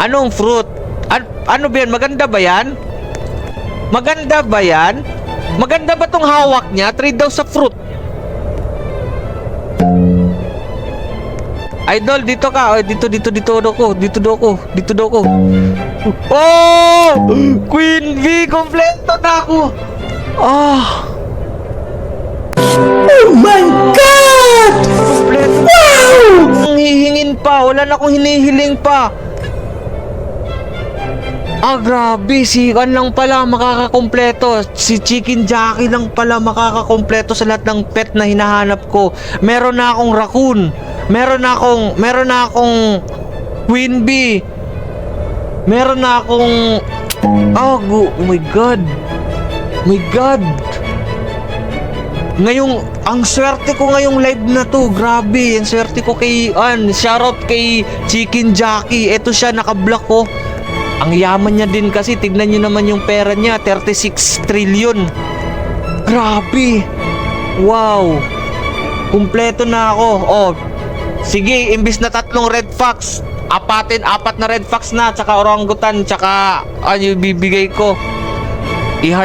Anong fruit? Ano ba yan? Maganda ba yan? Maganda ba yan? Maganda ba tong hawak niya? Trade daw sa fruit. Idol, dito ka. Oh, dito daw ko. Oh! Queen V, kompleto na ako. Ah. Oh my God! Kompleto. Wow! Hihingin pa. Wala na akong hinihiling pa. Grabe. Si kan lang pala makakakompleto. Si Chicken Jockey lang pala makakakompleto sa lahat ng pet na hinahanap ko. Meron na akong raccoon. Meron na akong Queen Bee. Meron na akong oh my God. My God. Ngayong ang swerte ko ngayong live na to. Grabe, ang swerte ko kay shoutout kay Chicken Jockey. Ito siya, naka-block ko. Ang yaman niya din kasi. Tignan niyo naman yung pera niya, 36 trillion. Grabe. Wow. Kumpleto na ako. Oh. Sige, imbis na 3 red fox, apat na red fox na, tsaka orangutan, tsaka yung bibigay ko. I-heart